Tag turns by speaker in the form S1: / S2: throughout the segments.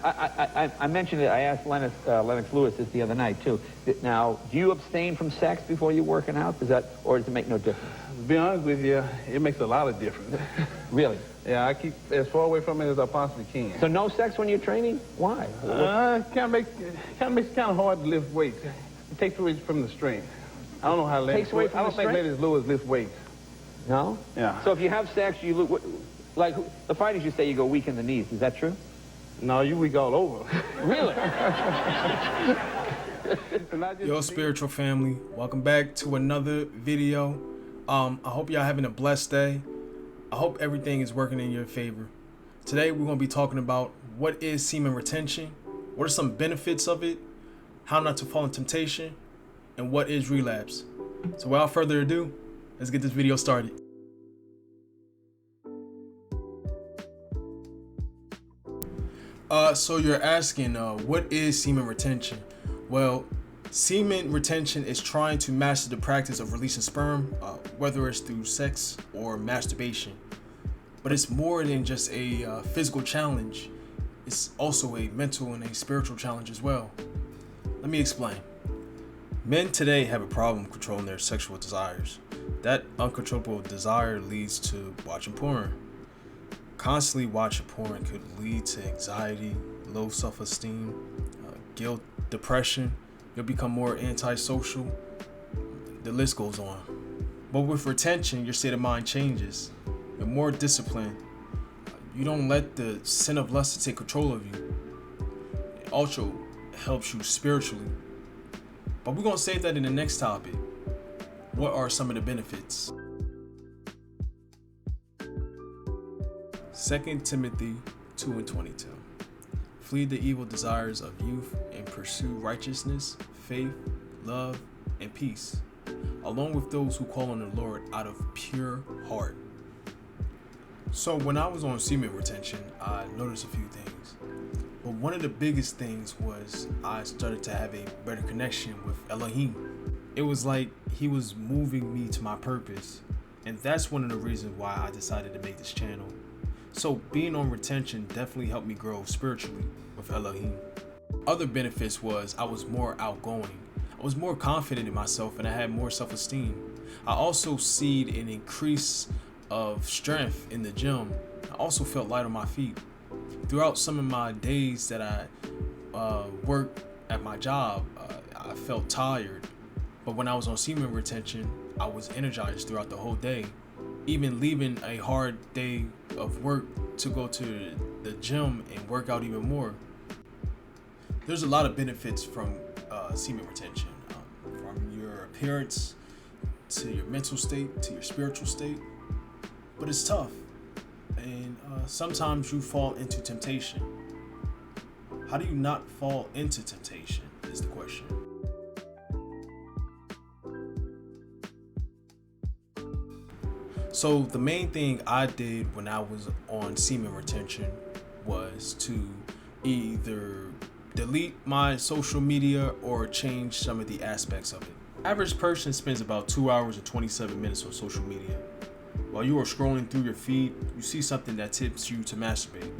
S1: I mentioned it. I asked Lennox Lewis this the other night too. Now, do you abstain from sex before you're working out? Or does it make no difference?
S2: To be honest with you, it makes a lot of difference.
S1: Really?
S2: Yeah, I keep as far away from it as I possibly can.
S1: So no sex when you're training? Why?
S2: It makes it kind of hard to lift weights. It takes away from the strength. I don't know how ladies.
S1: Takes away from
S2: I don't
S1: the
S2: think
S1: strength?
S2: ladies Lewis lift weights.
S1: No?
S2: Yeah.
S1: So if you have sex, you look like the fighters. You say you go weak in the knees. Is that true?
S2: No, you weak all over.
S1: Really?
S3: Yo, spiritual family, welcome back to another video. I hope y'all having a blessed day. I hope everything is working in your favor. Today we're going to be talking about what is semen retention, what are some benefits of it, how not to fall in temptation, and what is relapse. So without further ado, let's get this video started. So you're asking, what is semen retention? Well, semen retention is trying to master the practice of releasing sperm, whether it's through sex or masturbation. But it's more than just a physical challenge. It's also a mental and a spiritual challenge as well. Let me explain. Men today have a problem controlling their sexual desires. That uncontrollable desire leads to watching porn. Constantly watching porn could lead to anxiety, low self-esteem, guilt, depression. You'll become more antisocial. The list goes on. But with retention, your state of mind changes. You're more disciplined. You don't let the sin of lust take control of you. It also helps you spiritually. But we're going to save that in the next topic. What are some of the benefits? 2 Timothy 2:22. Flee the evil desires of youth and pursue righteousness, faith, love, and peace, along with those who call on the Lord out of pure heart. So when I was on semen retention, I noticed a few things. But one of the biggest things was I started to have a better connection with Elohim. It was like he was moving me to my purpose. And that's one of the reasons why I decided to make this channel. So being on retention definitely helped me grow spiritually with Elohim. Other benefits was I was more outgoing. I was more confident in myself and I had more self-esteem. I also seen an increase of strength in the gym. I also felt light on my feet. Throughout some of my days that I worked at my job, I felt tired. But when I was on semen retention, I was energized throughout the whole day. Even leaving a hard day of work to go to the gym and work out even more. There's a lot of benefits from semen retention, from your appearance to your mental state to your spiritual state. But it's tough, and sometimes you fall into temptation. How do you not fall into temptation is the question. So the main thing I did when I was on semen retention was to either delete my social media or change some of the aspects of it. Average person spends about 2 hours and 27 minutes on social media. While you are scrolling through your feed, you see something that tips you to masturbate.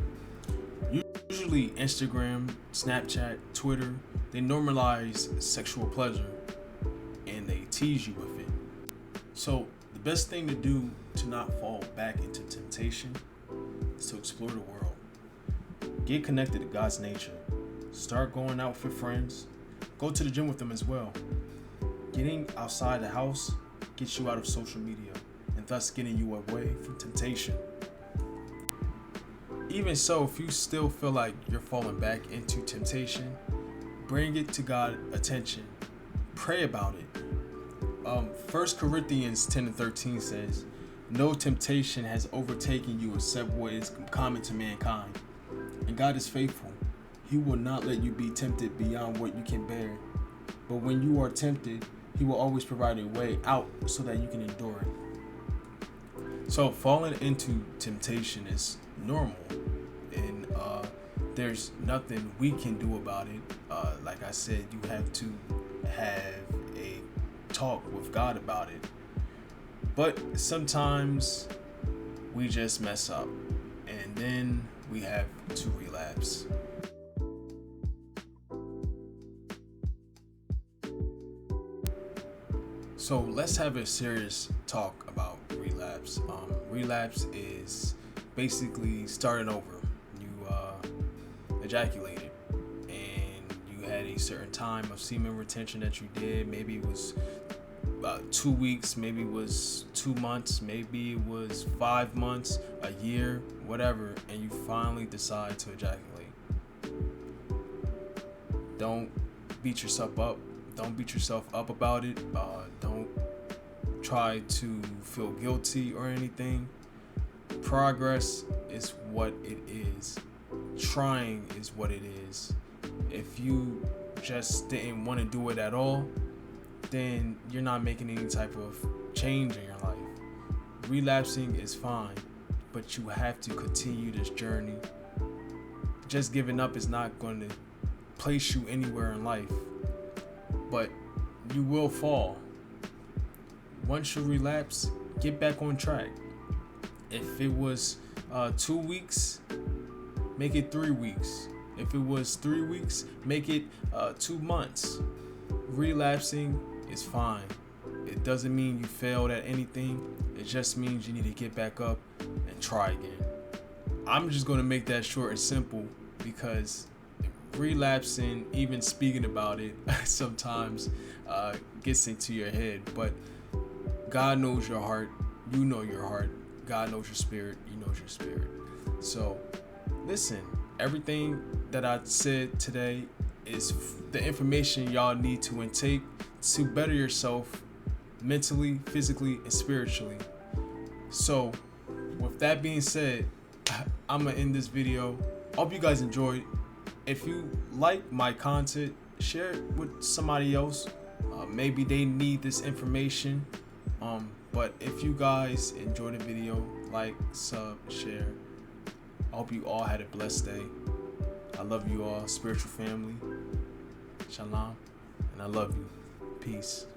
S3: Usually Instagram, Snapchat, Twitter, they normalize sexual pleasure and they tease you with it. So the best thing to do to not fall back into temptation is to explore the world. Get connected to God's nature. Start going out with your friends. Go to the gym with them as well. Getting outside the house gets you out of social media and thus getting you away from temptation. Even so, if you still feel like you're falling back into temptation, bring it to God's attention. Pray about it. 1 Corinthians 10:13 says, "No temptation has overtaken you except what is common to mankind. And God is faithful. He will not let you be tempted beyond what you can bear. But when you are tempted, He will always provide a way out so that you can endure it." So falling into temptation is normal, and there's nothing we can do about it. Like I said, you have to have a talk with God about it. But sometimes we just mess up, and then we have to relapse. So let's have a serious talk about relapse. Relapse is basically starting over. You ejaculated and you had a certain time of semen retention that you did. Maybe it was 2 weeks, maybe it was 2 months, maybe it was 5 months, a year, whatever, and you finally decide to ejaculate. Don't beat yourself up. Don't beat yourself up about it. Don't try to feel guilty or anything. Progress is what it is. Trying is what it is. If you just didn't want to do it at all, then you're not making any type of change in your life. Relapsing is fine, but you have to continue this journey. Just giving up is not going to place you anywhere in life, but you will fall. Once you relapse, get back on track. If it was 2 weeks, make it 3 weeks. If it was 3 weeks, make it 2 months. Relapsing is fine. It doesn't mean you failed at anything. It just means you need to get back up and try again. I'm just going to make that short and simple, because relapsing, even speaking about it, sometimes gets into your head. But God knows your heart. You know your heart. God knows your spirit. You know your spirit. So listen, everything that I said today is the information y'all need to intake to better yourself mentally, physically, and spiritually. So with that being said, I'm gonna end this video. Hope you guys enjoyed. If you like my content, share it with somebody else. Maybe they need this information. But if you guys enjoyed the video, like, sub, share. I hope you all had a blessed day. I love you all, spiritual family. Shalom, and I love you. Peace.